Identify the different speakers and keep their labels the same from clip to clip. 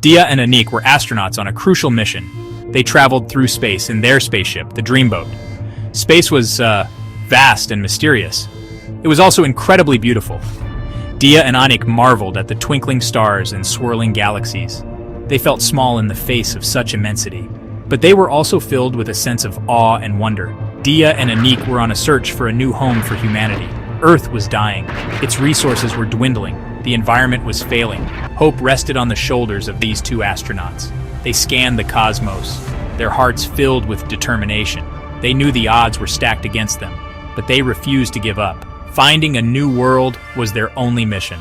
Speaker 1: Dia and Anik were astronauts on a crucial mission. They traveled through space in their spaceship, the Dreamboat. Space was, vast and mysterious. It was also incredibly beautiful. Dia and Anik marveled at the twinkling stars and swirling galaxies. They felt small in the face of such immensity. But they were also filled with a sense of awe and wonder. Dia and Anik were on a search for a new home for humanity. Earth was dying. Its resources were dwindling. The environment was failing. Hope rested on the shoulders of these two astronauts. They scanned the cosmos, their hearts filled with determination. They knew the odds were stacked against them, but they refused to give up. Finding a new world was their only mission.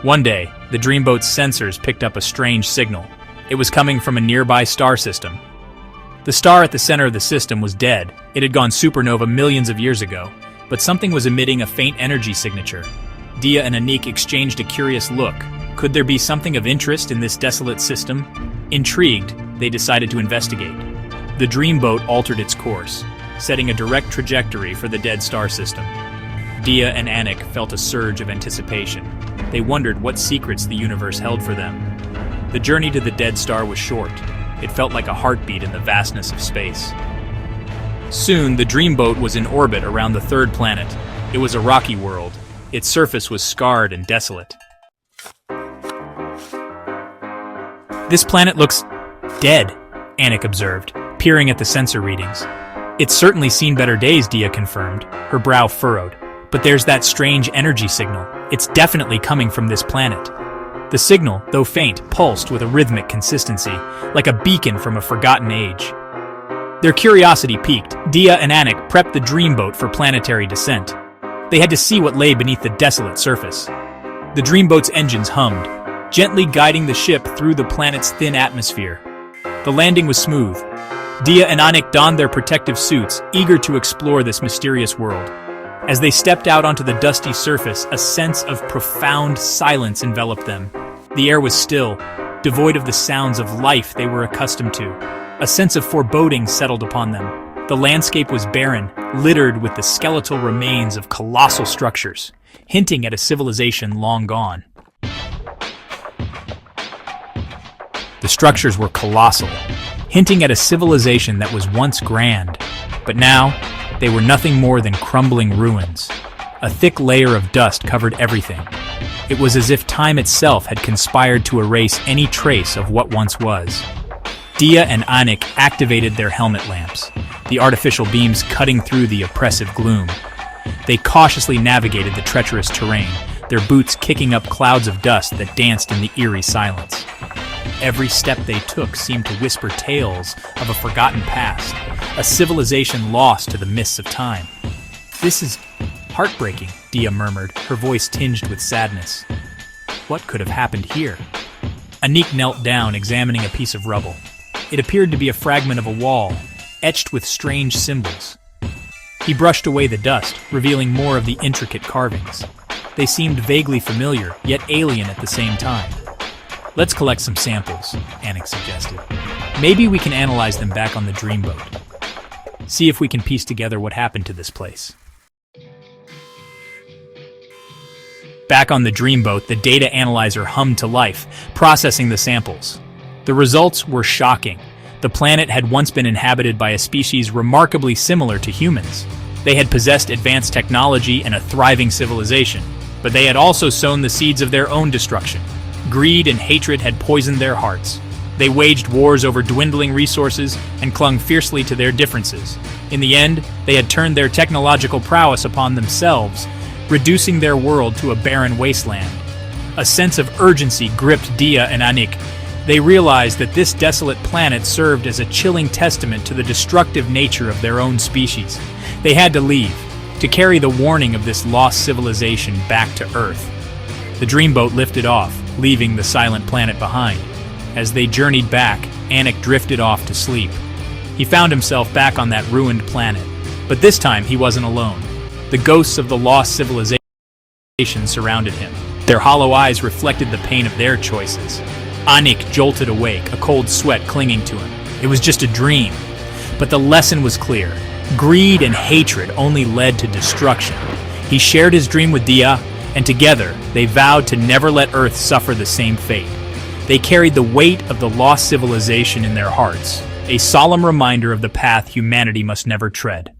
Speaker 1: One day, the Dreamboat's sensors picked up a strange signal. It was coming from a nearby star system. The star at the center of the system was dead. It had gone supernova millions of years ago, but something was emitting a faint energy signature. Dia and Anik exchanged a curious look. Could there be something of interest in this desolate system? Intrigued, they decided to investigate. The Dreamboat altered its course, setting a direct trajectory for the dead star system. Dia and Anik felt a surge of anticipation. They wondered what secrets the universe held for them. The journey to the dead star was short. It felt like a heartbeat in the vastness of space. Soon, the Dreamboat was in orbit around the third planet. It was a rocky world. Its surface was scarred and desolate. "This planet looks dead," Anik observed, peering at the sensor readings. "It's certainly seen better days," Dia confirmed, her brow furrowed. "But there's that strange energy signal. It's definitely coming from this planet." The signal, though faint, pulsed with a rhythmic consistency, like a beacon from a forgotten age. Their curiosity piqued. Dia and Anik prepped the Dreamboat for planetary descent. They had to see what lay beneath the desolate surface. The Dreamboat's engines hummed, gently guiding the ship through the planet's thin atmosphere. The landing was smooth. Dia and Anik donned their protective suits, eager to explore this mysterious world. As they stepped out onto the dusty surface, a sense of profound silence enveloped them. The air was still, devoid of the sounds of life they were accustomed to. A sense of foreboding settled upon them. The landscape was barren, littered with the skeletal remains of colossal structures, hinting at a civilization long gone. The structures were colossal, hinting at a civilization that was once grand, but now they were nothing more than crumbling ruins. A thick layer of dust covered everything. It was as if time itself had conspired to erase any trace of what once was. Dia and Anik activated their helmet lamps, the artificial beams cutting through the oppressive gloom. They cautiously navigated the treacherous terrain, their boots kicking up clouds of dust that danced in the eerie silence. Every step they took seemed to whisper tales of a forgotten past, a civilization lost to the mists of time. "This is heartbreaking," Dia murmured, her voice tinged with sadness. What could have happened here? Anik knelt down, examining a piece of rubble. It appeared to be a fragment of a wall, etched with strange symbols. He brushed away the dust, revealing more of the intricate carvings. They seemed vaguely familiar, yet alien at the same time. "Let's collect some samples," Anik suggested. "Maybe we can analyze them back on the Dreamboat. See if we can piece together what happened to this place." Back on the Dreamboat, the data analyzer hummed to life, processing the samples. The results were shocking. The planet had once been inhabited by a species remarkably similar to humans. They had possessed advanced technology and a thriving civilization, but they had also sown the seeds of their own destruction. Greed and hatred had poisoned their hearts. They waged wars over dwindling resources and clung fiercely to their differences. In the end, they had turned their technological prowess upon themselves, reducing their world to a barren wasteland. A sense of urgency gripped Dia and Anik. They realized that this desolate planet served as a chilling testament to the destructive nature of their own species. They had to leave, to carry the warning of this lost civilization back to Earth. The Dreamboat lifted off, leaving the silent planet behind. As they journeyed back, Anik drifted off to sleep. He found himself back on that ruined planet, but this time he wasn't alone. The ghosts of the lost civilization surrounded him. Their hollow eyes reflected the pain of their choices. Anik jolted awake, a cold sweat clinging to him. It was just a dream. But the lesson was clear. Greed and hatred only led to destruction. He shared his dream with Dia, and together they vowed to never let Earth suffer the same fate. They carried the weight of the lost civilization in their hearts, a solemn reminder of the path humanity must never tread.